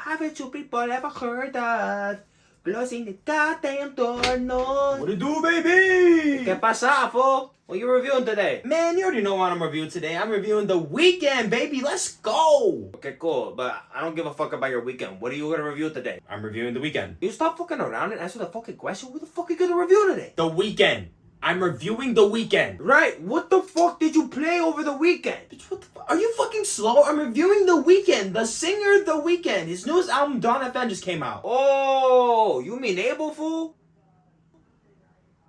haven't you people ever heard of closing the goddamn door, no? What it do, baby? ¿Qué pasa, fool? What you reviewing today? Man, you already know what I'm reviewing today. I'm reviewing The Weeknd, baby. Let's go. Okay, cool, but I don't give a fuck about your weekend. What are you gonna review today? I'm reviewing The Weeknd. You stop fucking around and answer the fucking question. What the fuck are you gonna review today? The Weeknd. I'm reviewing The Weeknd. Right, what the fuck did you play over the weekend? Bitch, what the fuck? Are you fucking slow? I'm reviewing The Weeknd, the singer The Weeknd. His newest album, Dawn FM, just came out. Oh, you mean Abel, fool?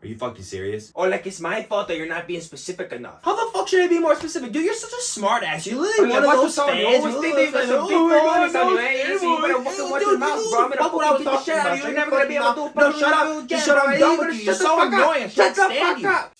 Are you fucking serious? Or like it's my fault that you're not being specific enough. How the fuck should I be more specific? Dude, you're such a smart ass. You're literally one of watch those the song. You fans. always think that you got some big bonus on you, eh? So you better fucking watch your mouth, bro. I'm gonna fucking get the shit out of you. You're never gonna be able to do a No, fucking shut review up. again, Shut up. bro. I'm done with you. You're Shut the so fuck up. annoying. I Shut can't the stand fuck you. up.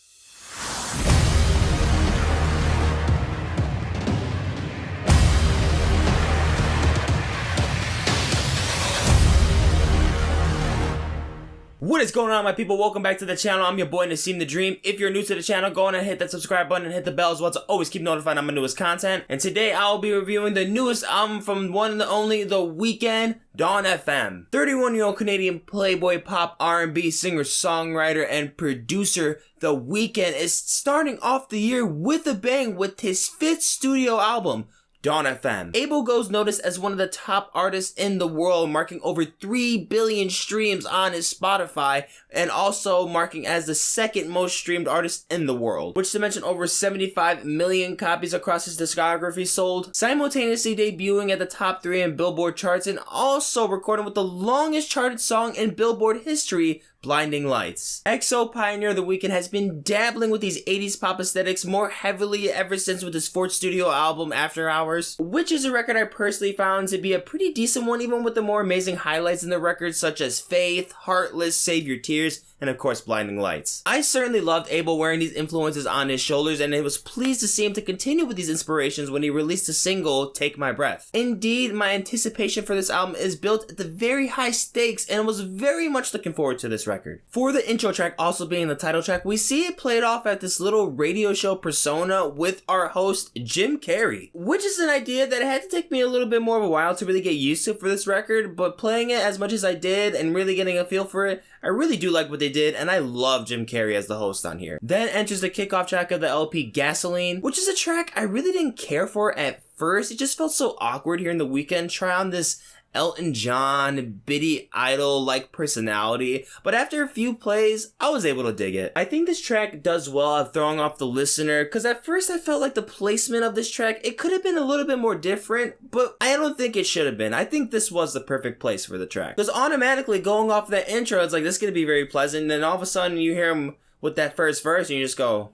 What is going on, my people? Welcome back to the channel. I'm your boy Nassim the Dream. If you're new to the channel, go on and hit that subscribe button and hit the bell as well to always keep notified on my newest content. And today I'll be reviewing the newest album from one and only The Weeknd, Dawn FM. 31-year-old Canadian playboy pop R&B singer, songwriter, and producer, The Weeknd is starting off the year with a bang with his 5th studio album, Dawn FM. ADELE goes noticed as one of the top artists in the world, marking over 3 billion streams on his Spotify, and also marking as the 2nd most streamed artist in the world, which to mention over 75 million copies across his discography sold, simultaneously debuting at the top 3 in Billboard charts, and also recording with the longest charted song in Billboard history, Blinding Lights. EXO pioneer The Weeknd has been dabbling with these 80s pop aesthetics more heavily ever since with his 4th studio album, After Hours, which is a record I personally found to be a pretty decent one, even with the more amazing highlights in the record such as Faith, Heartless, Save Your Tears, and of course Blinding Lights. I certainly loved ADELE wearing these influences on his shoulders, and I was pleased to see him to continue with these inspirations when he released the single Take My Breath. Indeed, my anticipation for this album is built at the very high stakes, and I was very much looking forward to this record. For the intro track also being the title track, we see it played off at this little radio show persona with our host Jim Carrey, which is an idea that had to take me a little bit more of a while to really get used to for this record, but playing it as much as I did and really getting a feel for it, I really do like what they did, and I love Jim Carrey as the host on here. Then enters the kickoff track of the LP, Gasoline, which is a track I really didn't care for at first. It just felt so awkward hearing The Weeknd try on this Elton John, Billy Idol-like personality, but after a few plays, I was able to dig it. I think this track does well at throwing off the listener, because at first I felt like the placement of this track, it could have been a little bit more different, but I don't think it should have been. I think this was the perfect place for the track. Because automatically going off that intro, it's like, this is going to be very pleasant, and then all of a sudden you hear him with that first verse, and you just go,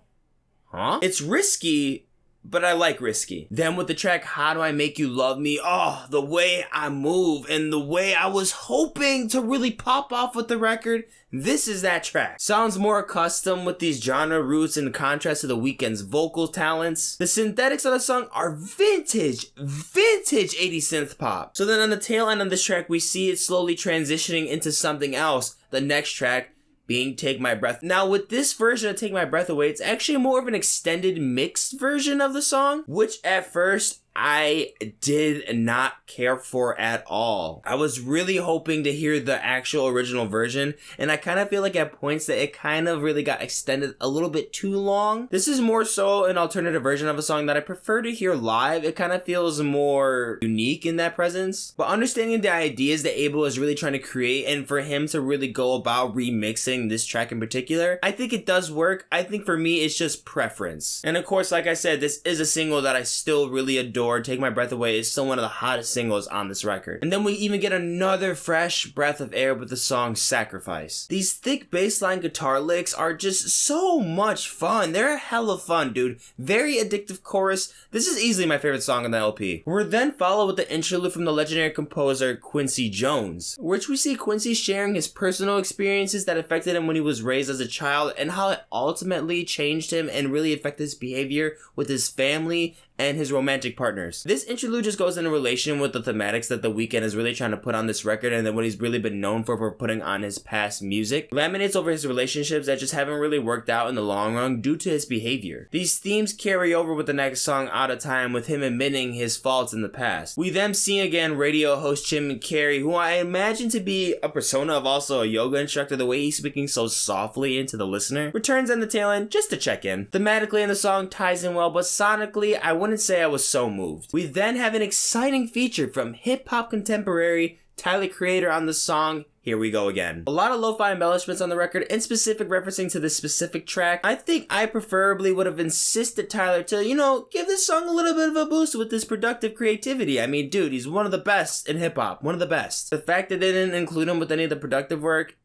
huh? It's risky, but I like risky. Then with the track, How Do I Make You Love Me? Oh, the way I move and the way I was hoping to really pop off with the record, this is that track. Sounds more accustomed with these genre roots in contrast to The Weeknd's vocal talents. The synthetics of the song are vintage 80s synth pop. So then on the tail end of this track, we see it slowly transitioning into something else. The next track being Take My Breath. Now with this version of Take My Breath Away, it's actually more of an extended mixed version of the song, which at first I did not care for at all. I was really hoping to hear the actual original version, and I kind of feel like at points that it kind of really got extended a little bit too long. This is more so an alternative version of a song that I prefer to hear live. It kind of feels more unique in that presence. But understanding the ideas that ADELE is really trying to create, and for him to really go about remixing this track in particular, I think it does work. I think for me, it's just preference. And of course, like I said, this is a single that I still really adore. Take My Breath Away is still one of the hottest singles on this record. And then we even get another fresh breath of air with the song Sacrifice. These thick bassline guitar licks are just so much fun. They're hella fun, dude. Very addictive chorus. This is easily my favorite song on the LP. We're then followed with the interlude from the legendary composer Quincy Jones, which we see Quincy sharing his personal experiences that affected him when he was raised as a child, and how it ultimately changed him and really affected his behavior with his family and his romantic partners. This interlude just goes in relation with the thematics that The Weeknd is really trying to put on this record, and then what he's really been known for putting on his past music. Laminates over his relationships that just haven't really worked out in the long run due to his behavior. These themes carry over with the next song, Out of Time, with him admitting his faults in the past. We then see again radio host Jim Carrey, who I imagine to be a persona of also a yoga instructor, the way he's speaking so softly into the listener, returns on the tail end just to check in. Thematically, the song ties in well, but sonically, I wouldn't say I was so moved. We then have an exciting feature from hip-hop contemporary Tyler, Creator, on the song Here We Go Again. A lot of lo-fi embellishments on the record, in specific referencing to this specific track. I think I preferably would have insisted Tyler to, give this song a little bit of a boost with this productive creativity. I mean, dude, he's one of the best in hip-hop. One of the best. The fact that they didn't include him with any of the productive work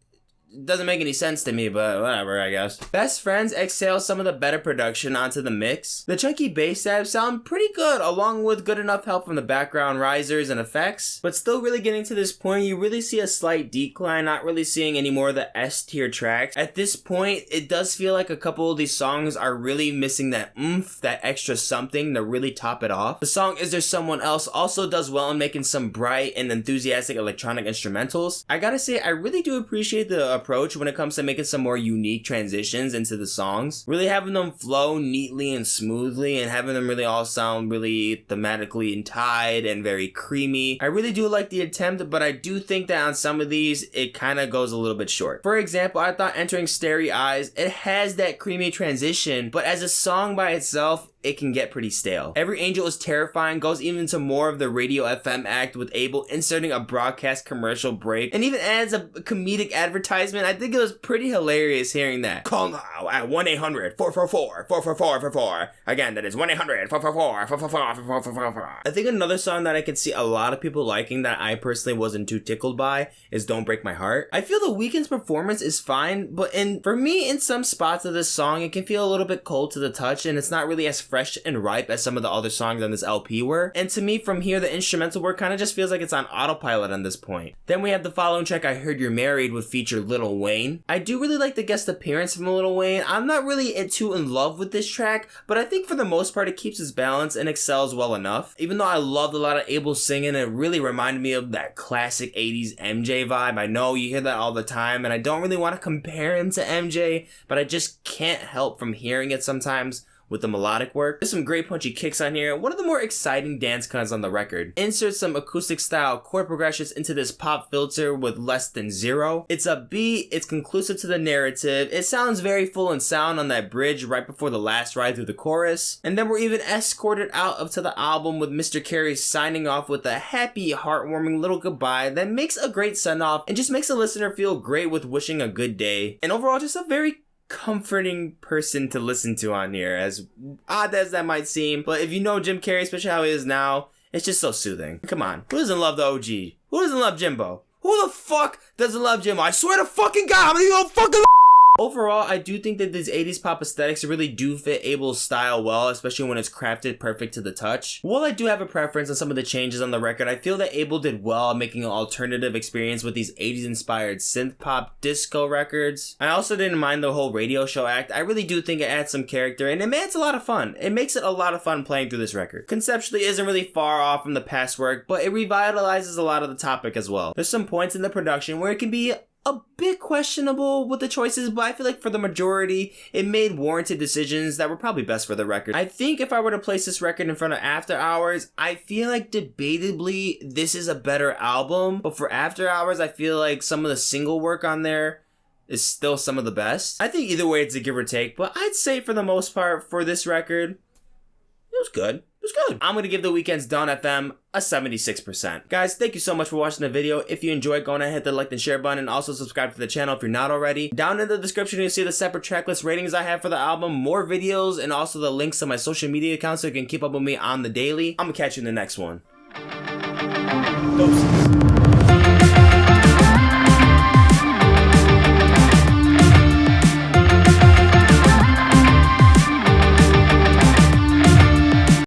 doesn't make any sense to me, but whatever, I guess. Best Friends exhales some of the better production onto the mix. The chunky bass stabs sound pretty good, along with good enough help from the background risers and effects, but still really getting to this point, you really see a slight decline, not really seeing any more of the S-tier tracks. At this point, it does feel like a couple of these songs are really missing that oomph, that extra something to really top it off. The song Is There Someone Else also does well in making some bright and enthusiastic electronic instrumentals. I gotta say, I really do appreciate the approach when it comes to making some more unique transitions into the songs. Really having them flow neatly and smoothly and having them really all sound really thematically tied and very creamy. I really do like the attempt, but I do think that on some of these, it kind of goes a little bit short. For example, I thought entering Starry Eyes, it has that creamy transition, but as a song by itself, it can get pretty stale. Every Angel Is Terrifying goes even to more of the radio FM act, with ADELE inserting a broadcast commercial break and even adds a comedic advertisement. I think it was pretty hilarious hearing that. Call now at 1-800-444-4444. Again, that is 1-800-444-4444. I think another song that I could see a lot of people liking that I personally wasn't too tickled by is Don't Break My Heart. I feel The Weeknd's performance is fine, but for me, in some spots of this song, it can feel a little bit cold to the touch, and it's not really as fresh and ripe as some of the other songs on this LP were. And to me, from here, the instrumental work kind of just feels like it's on autopilot on this point. Then we have the following track, I Heard You're Married, with feature Lil Wayne. I do really like the guest appearance from Lil Wayne. I'm not really too in love with this track, but I think for the most part, it keeps its balance and excels well enough. Even though I loved a lot of ADELE singing, it really reminded me of that classic 80s MJ vibe. I know you hear that all the time, and I don't really want to compare him to MJ, but I just can't help from hearing it sometimes with the melodic work. There's some great punchy kicks on here. One of the more exciting dance cuts on the record. Insert some acoustic style chord progressions into this pop filter with less than zero. It's upbeat, it's conclusive to the narrative, it sounds very full in sound on that bridge right before the last ride through the chorus. And then we're even escorted out up to the album with Mr. Carey signing off with a happy, heartwarming little goodbye that makes a great send off and just makes the listener feel great with wishing a good day. And overall, just a very comforting person to listen to on here, as odd as that might seem. But if you know Jim Carrey, especially how he is now, it's just so soothing. Come on, who doesn't love the OG? Who doesn't love Jimbo? Who the fuck doesn't love Jimbo? I swear to fucking God, I'm gonna go fucking. Overall, I do think that these 80s pop aesthetics really do fit ADELE's style well, especially when it's crafted perfect to the touch. While I do have a preference on some of the changes on the record, I feel that ADELE did well at making an alternative experience with these 80s inspired synth pop disco records. I also didn't mind the whole radio show act. I really do think it adds some character, and it makes a lot of fun. It makes it a lot of fun playing through this record. Conceptually isn't really far off from the past work, but it revitalizes a lot of the topic as well. There's some points in the production where it can be a bit questionable with the choices, but I feel like for the majority, it made warranted decisions that were probably best for the record. I think if I were to place this record in front of After Hours, I feel like debatably this is a better album, but for After Hours, I feel like some of the single work on there is still some of the best. I think either way it's a give or take, but I'd say for the most part for this record, it was good. It was good. I'm going to give The Weeknd's Dawn FM a 76%. Guys, thank you so much for watching the video. If you enjoyed, go on and hit the like and share button, and also subscribe to the channel if you're not already. Down in the description, you'll see the separate tracklist ratings I have for the album, more videos, and also the links to my social media accounts so you can keep up with me on the daily. I'm going to catch you in the next one. Doses.